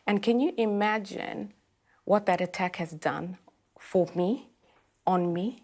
And can you imagine what that attack has done for me, on me,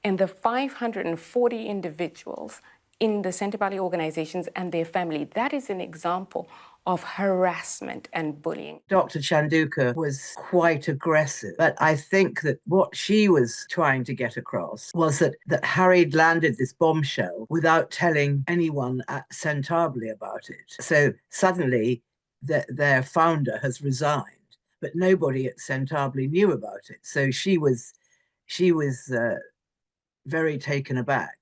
and the 540 individuals in the Centre Valley organizations and their family? That is an example of harassment and bullying. Dr. Chanduka was quite aggressive, but I think that what she was trying to get across was that Harry landed this bombshell without telling anyone at Centarbly about it. So suddenly their founder has resigned, but nobody at Centarbly knew about it. So she was very taken aback.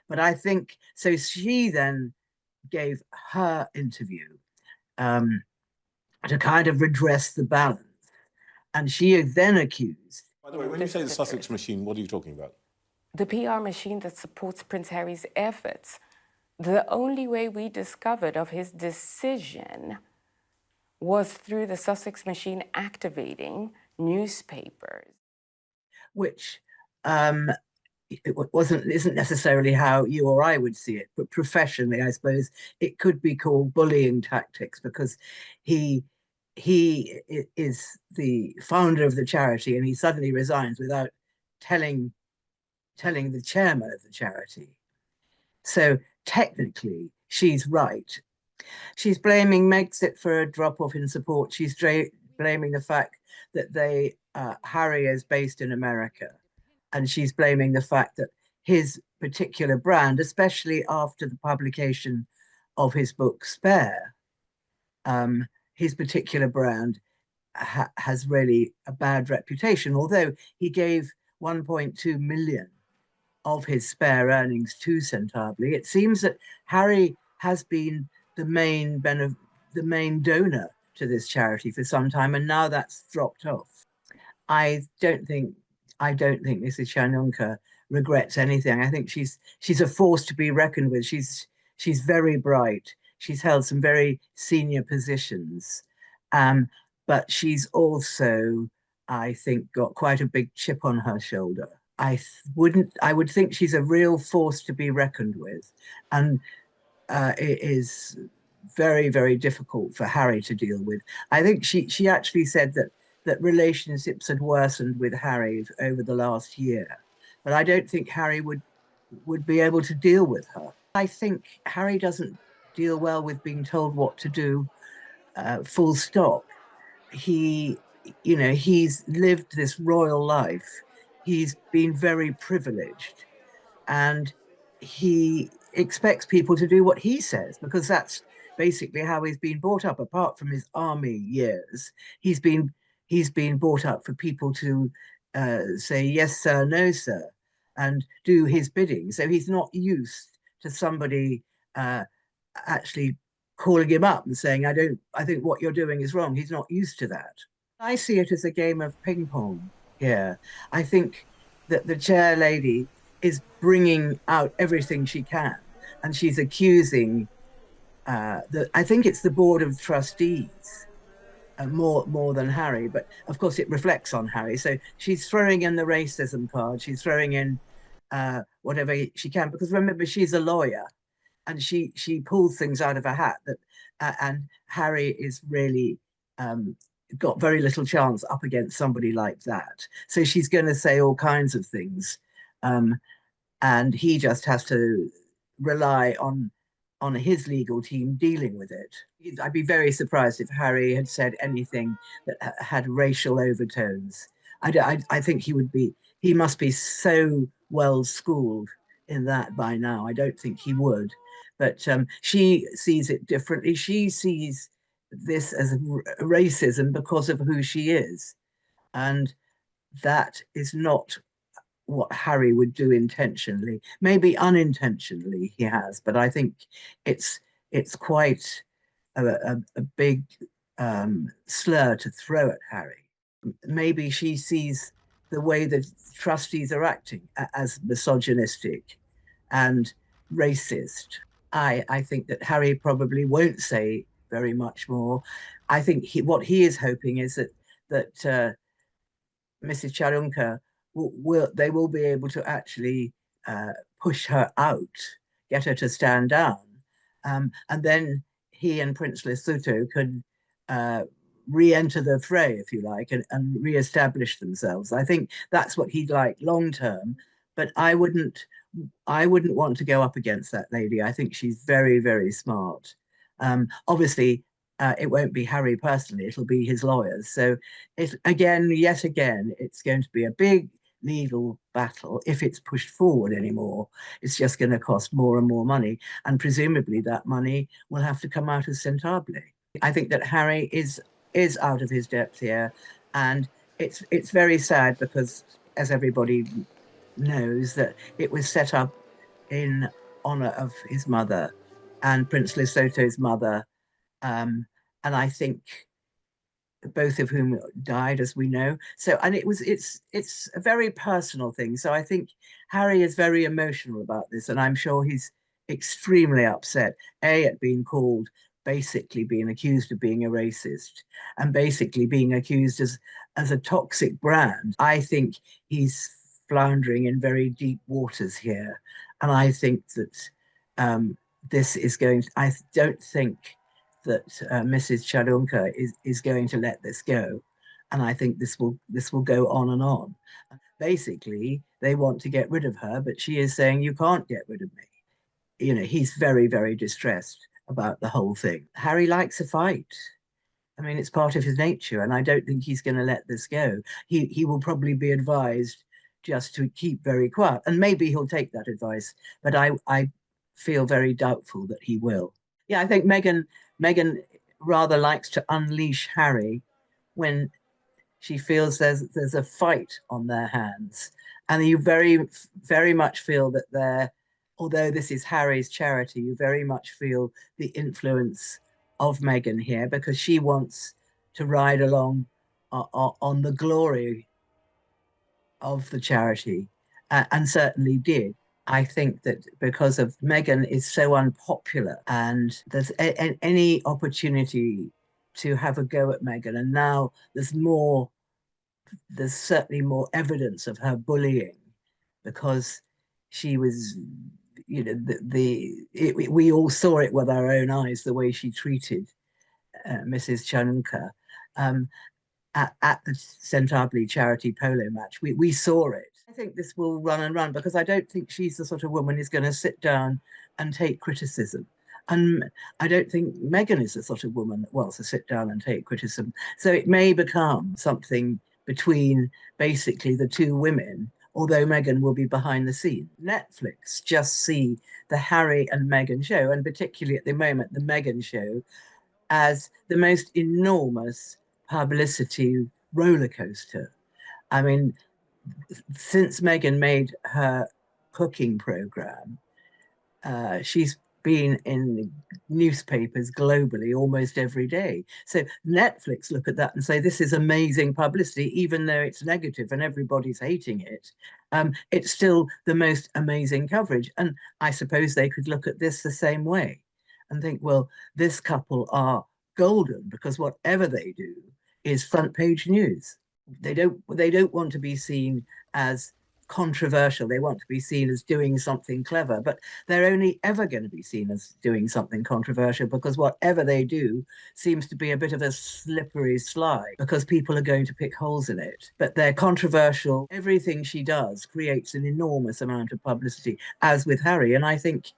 But I think, so she then gave her interview to kind of redress the balance. And she is then accused. By the way, when you say the Sussex machine, what are you talking about? The PR machine that supports Prince Harry's efforts. The only way we discovered of his decision was through the Sussex machine activating newspapers. Which isn't necessarily how you or I would see it, but professionally, I suppose it could be called bullying tactics, because he is the founder of the charity and he suddenly resigns without telling the chairman of the charity. So technically, she's right. She's blaming Megxit for a drop-off in support. She's blaming the fact that Harry is based in America. And she's blaming the fact that his particular brand, especially after the publication of his book Spare, his particular brand has really a bad reputation, although he gave 1.2 million of his Spare earnings to Centarbly. It seems that Harry has been the main donor to this charity for some time, and now that's dropped off. I don't think Mrs. Chanduka regrets anything. I think she's a force to be reckoned with. She's very bright. She's held some very senior positions, but she's also, I think, got quite a big chip on her shoulder. I would think she's a real force to be reckoned with, and it is very, very difficult for Harry to deal with. I think she actually said that relationships had worsened with Harry over the last year, but I don't think Harry would be able to deal with her. I think Harry doesn't deal well with being told what to do, full stop. He's lived this royal life. He's been very privileged, and he expects people to do what he says, because that's basically how he's been brought up. Apart from his army years, he's been brought up for people to say yes sir, no sir, and do his bidding. So he's not used to somebody actually calling him up and saying, I think what you're doing is wrong. He's not used to that. I see it as a game of ping pong here. I think that the chair lady is bringing out everything she can, and she's accusing I think it's the board of trustees more than Harry, but of course it reflects on Harry. So she's throwing in the racism card. She's throwing in whatever she can, because remember, she's a lawyer, and she pulls things out of her hat and Harry is really got very little chance up against somebody like that. So she's going to say all kinds of things, and he just has to rely on his legal team dealing with it. I'd be very surprised if Harry had said anything that had racial overtones. I think he must be so well schooled in that by now. I don't think he would, but she sees it differently. She sees this as racism because of who she is, and that is not what Harry would do intentionally. Maybe unintentionally he has, but I think it's quite a big slur to throw at Harry. Maybe she sees the way the trustees are acting as misogynistic and racist. I think that Harry probably won't say very much more. I think what he is hoping is that Mrs. Chanduka they will be able to actually push her out, get her to stand down, and then he and Prince Lesotho could re-enter the fray, if you like, and re-establish themselves. I think that's what he'd like long term, but I wouldn't want to go up against that lady. I think she's very, very smart. Obviously, it won't be Harry personally, it'll be his lawyers. So yet again, it's going to be a big legal battle. If it's pushed forward anymore, it's just going to cost more and more money. And presumably that money will have to come out of Centably. I think that Harry is out of his depth here. And it's very sad because, as everybody knows, that it was set up in honor of his mother and Prince Lesotho's mother. And I think both of whom died, as we know. So, and it's a very personal thing. So I think Harry is very emotional about this, and I'm sure he's extremely upset, at being called, basically being accused of being a racist, and basically being accused as a toxic brand. I think he's floundering in very deep waters here. And I think that this is going to, I don't think that Mrs. Chalunka is going to let this go. And I think this will go on and on. Basically, they want to get rid of her, but she is saying, you can't get rid of me. You know, he's very, very distressed about the whole thing. Harry likes a fight. I mean, it's part of his nature, and I don't think he's going to let this go. He will probably be advised just to keep very quiet, and maybe he'll take that advice, but I feel very doubtful that he will. Yeah, I think Meghan rather likes to unleash Harry when she feels there's a fight on their hands, and you very much feel that although this is Harry's charity, you very much feel the influence of Meghan here, because she wants to ride along on the glory of the charity, and certainly did. I think that because of Meghan is so unpopular, and there's any opportunity to have a go at Meghan, and now there's certainly more evidence of her bullying, because she was, you know, we all saw it with our own eyes, the way she treated Mrs. Chanunka at the Centably charity polo match. We saw it. I think this will run and run, because I don't think she's the sort of woman who's going to sit down and take criticism. And I don't think Meghan is the sort of woman that wants to sit down and take criticism. So it may become something between basically the two women, although Meghan will be behind the scenes. Netflix just see the Harry and Meghan show, and particularly at the moment, the Meghan show, as the most enormous publicity roller coaster. I mean, since Meghan made her cooking program, she's been in newspapers globally almost every day. So Netflix look at that and say, this is amazing publicity, even though it's negative and everybody's hating it. It's still the most amazing coverage. And I suppose they could look at this the same way and think, well, this couple are golden, because whatever they do is front page news. They don't want to be seen as controversial. They want to be seen as doing something clever, but they're only ever going to be seen as doing something controversial, because whatever they do seems to be a bit of a slippery slide, because people are going to pick holes in it. But they're controversial. Everything she does creates an enormous amount of publicity, as with Harry. And I think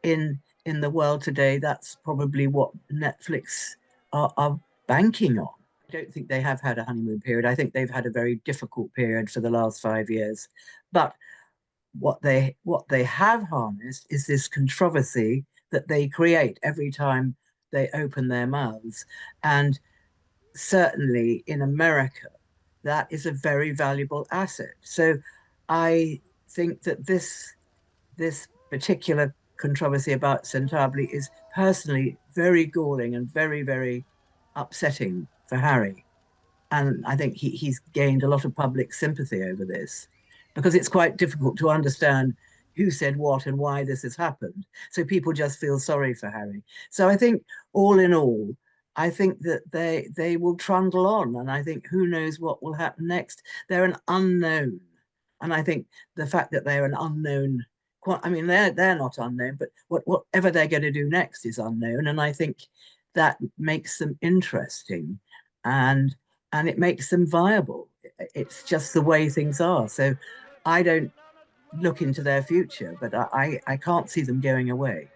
in the world today, that's probably what Netflix are banking on. I don't think they have had a honeymoon period. I think they've had a very difficult period for the last 5 years. But what they have harnessed is this controversy that they create every time they open their mouths. And certainly in America, that is a very valuable asset. So I think that this particular controversy about Centably is personally very galling and very, very upsetting for Harry. And I think he's gained a lot of public sympathy over this, because it's quite difficult to understand who said what and why this has happened. So people just feel sorry for Harry. So I think all in all, I think that they will trundle on, and I think who knows what will happen next. They're an unknown. And I think the fact that they're an unknown, I mean, they're not unknown, but whatever they're going to do next is unknown. And I think that makes them interesting. and it makes them viable. It's just the way things are. So I don't look into their future, but I can't see them going away.